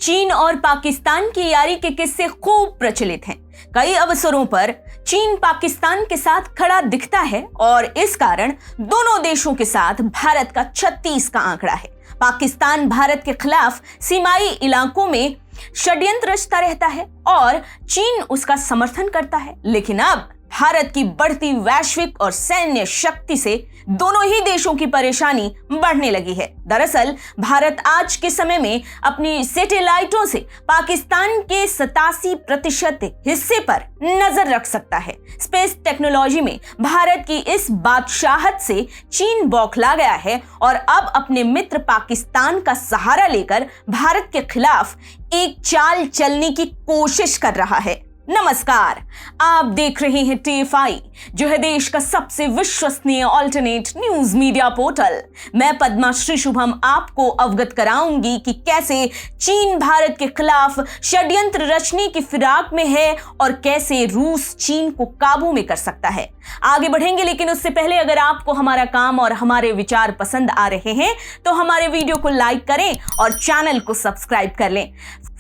चीन और पाकिस्तान की यारी के किस्से खूब प्रचलित हैं। कई अवसरों पर चीन पाकिस्तान के साथ खड़ा दिखता है और इस कारण दोनों देशों के साथ भारत का 36 का आंकड़ा है। पाकिस्तान भारत के खिलाफ सीमाई इलाकों में षड्यंत्र रचता रहता है और चीन उसका समर्थन करता है, लेकिन अब भारत की बढ़ती वैश्विक और सैन्य शक्ति से दोनों ही देशों की परेशानी बढ़ने लगी है। दरअसल भारत आज के समय में अपनी सैटेलाइटों से पाकिस्तान के 87% हिस्से पर नजर रख सकता है। स्पेस टेक्नोलॉजी में भारत की इस बादशाहत से चीन बौखला गया है और अब अपने मित्र पाकिस्तान का सहारा लेकर भारत के खिलाफ एक चाल चलने की कोशिश कर रहा है। नमस्कार, आप देख रहे हैं TFI, जो है देश का सबसे विश्वसनीय ऑल्टरनेट न्यूज मीडिया पोर्टल। मैं पद्माश्री शुभम आपको अवगत कराऊंगी कि कैसे चीन भारत के खिलाफ षड्यंत्र रचने की फिराक में है और कैसे रूस चीन को काबू में कर सकता है। आगे बढ़ेंगे, लेकिन उससे पहले अगर आपको हमारा काम और हमारे विचार पसंद आ रहे हैं तो हमारे वीडियो को लाइक करें और चैनल को सब्सक्राइब कर लें।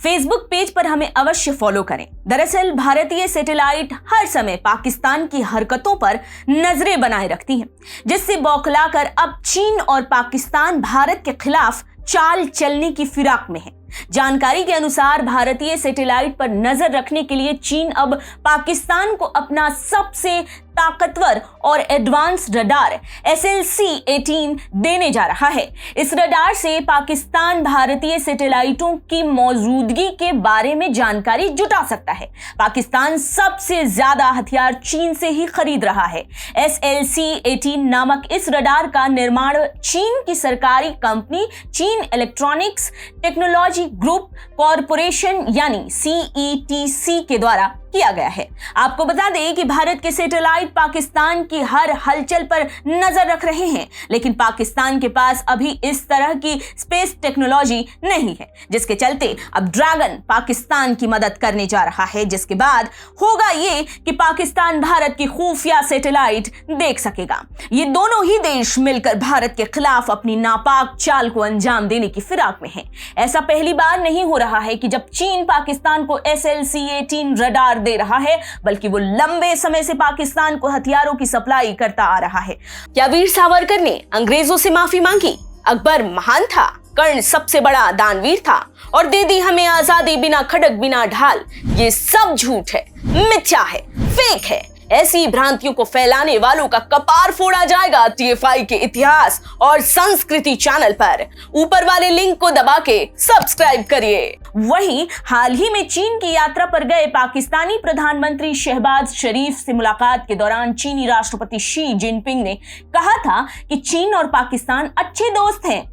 फेसबुक पेज पर हमें अवश्य फॉलो करें। दरअसल भारतीय सैटेलाइट हर समय पाकिस्तान की हरकतों पर नजरें बनाए रखती हैं, जिससे बौखलाकर अब चीन और पाकिस्तान भारत के खिलाफ चाल चलने की फिराक में है। जानकारी के अनुसार भारतीय सैटेलाइट पर नजर रखने के लिए चीन अब पाकिस्तान को अपना सबसे ताकतवर और एडवांस रडार SLC-18 देने जा रहा है। इस रडार से पाकिस्तान भारतीय सैटेलाइटों की मौजूदगी के बारे में जानकारी जुटा सकता है। पाकिस्तान सबसे ज्यादा हथियार चीन से ही खरीद रहा है। SLC-18 नामक इस रडार का निर्माण चीन की सरकारी कंपनी चीन इलेक्ट्रॉनिक्स टेक्नोलॉजी ग्रुप कॉरपोरेशन यानी CETC के द्वारा किया गया है। आपको बता दें कि भारत के सैटेलाइट पाकिस्तान की हर हलचल पर नजर रख रहे हैं, लेकिन पाकिस्तान के पास अभी इस तरह की स्पेस टेक्नोलॉजी नहीं है, जिसके चलते अब ड्रैगन पाकिस्तान की मदद करने जा रहा है, जिसके बाद होगा ये कि पाकिस्तान भारत की खुफिया सैटेलाइट देख सकेगा। ये दोनों ही देश मिलकर भारत के खिलाफ अपनी नापाक चाल को अंजाम देने की फिराक में है। ऐसा पहली बार नहीं हो रहा है कि जब चीन पाकिस्तान को SLC-18 रडार दे रहा है, बल्कि वो लंबे समय से पाकिस्तान को हथियारों की सप्लाई करता आ रहा है। क्या वीर सावरकर ने अंग्रेजों से माफी मांगी? अकबर महान था, कर्ण सबसे बड़ा दानवीर था और दे दी हमें आजादी बिना खड़क बिना ढाल। ये सब झूठ है, मिथ्या है, फेक है। ऐसी भ्रांतियों को फैलाने वालों का कपार फोड़ा जाएगा TFI के इतिहास और संस्कृति चैनल पर। ऊपर वाले लिंक को दबा के सब्सक्राइब करिए। वहीं हाल ही में चीन की यात्रा पर गए पाकिस्तानी प्रधानमंत्री शहबाज शरीफ से मुलाकात के दौरान चीनी राष्ट्रपति शी जिनपिंग ने कहा था कि चीन और पाकिस्तान अच्छे दोस्त हैं,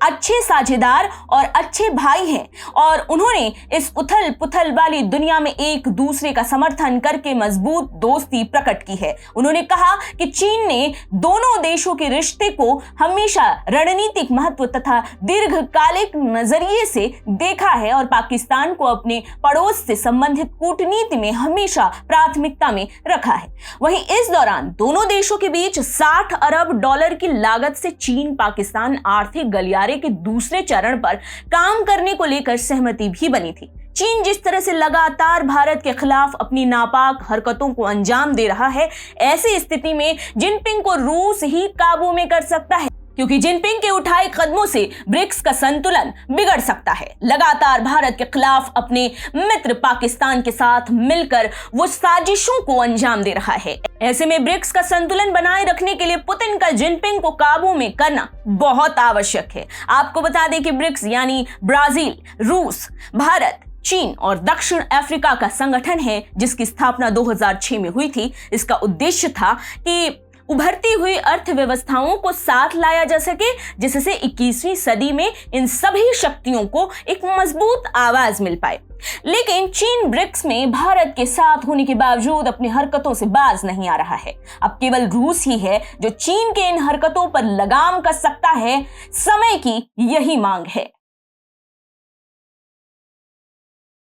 अच्छे साझेदार और अच्छे भाई हैं और उन्होंने इस उथल पुथल वाली दुनिया में एक दूसरे का समर्थन करके मजबूत दोस्ती प्रकट की है। उन्होंने कहा कि चीन ने दोनों देशों के रिश्ते को हमेशा रणनीतिक महत्व तथा दीर्घकालिक नजरिए से देखा है और पाकिस्तान को अपने पड़ोस से संबंधित कूटनीति में हमेशा प्राथमिकता में रखा है। वहीं इस दौरान दोनों देशों के बीच $60 अरब की लागत से चीन पाकिस्तान आर्थिक गलियारे के दूसरे चरण पर काम करने को लेकर सहमति भी बनी थी। चीन जिस तरह से लगातार भारत के खिलाफ अपनी नापाक हरकतों को अंजाम दे रहा है, ऐसी स्थिति में जिनपिंग को रूस ही काबू में कर सकता है, क्योंकि जिनपिंग के उठाए कदमों से ब्रिक्स का संतुलन बिगड़ सकता है। लगातार भारत के खिलाफ अपने मित्र पाकिस्तान के साथ मिलकर वो साजिशों को अंजाम दे रहा है। ऐसे में ब्रिक्स का संतुलन बनाए रखने के लिए पुतिन का जिनपिंग को काबू में करना बहुत आवश्यक है। आपको बता दें कि ब्रिक्स यानी ब्राजील, रूस, भारत, चीन और दक्षिण अफ्रीका का संगठन है, जिसकी स्थापना 2006 में हुई थी। इसका उद्देश्य था कि उभरती हुई अर्थव्यवस्थाओं को साथ लाया जा सके, जिससे 21वीं सदी में इन सभी शक्तियों को एक मजबूत आवाज मिल पाए। लेकिन चीन ब्रिक्स में भारत के साथ होने के बावजूद अपनी हरकतों से बाज नहीं आ रहा है। अब केवल रूस ही है जो चीन के इन हरकतों पर लगाम कस सकता है। समय की यही मांग है।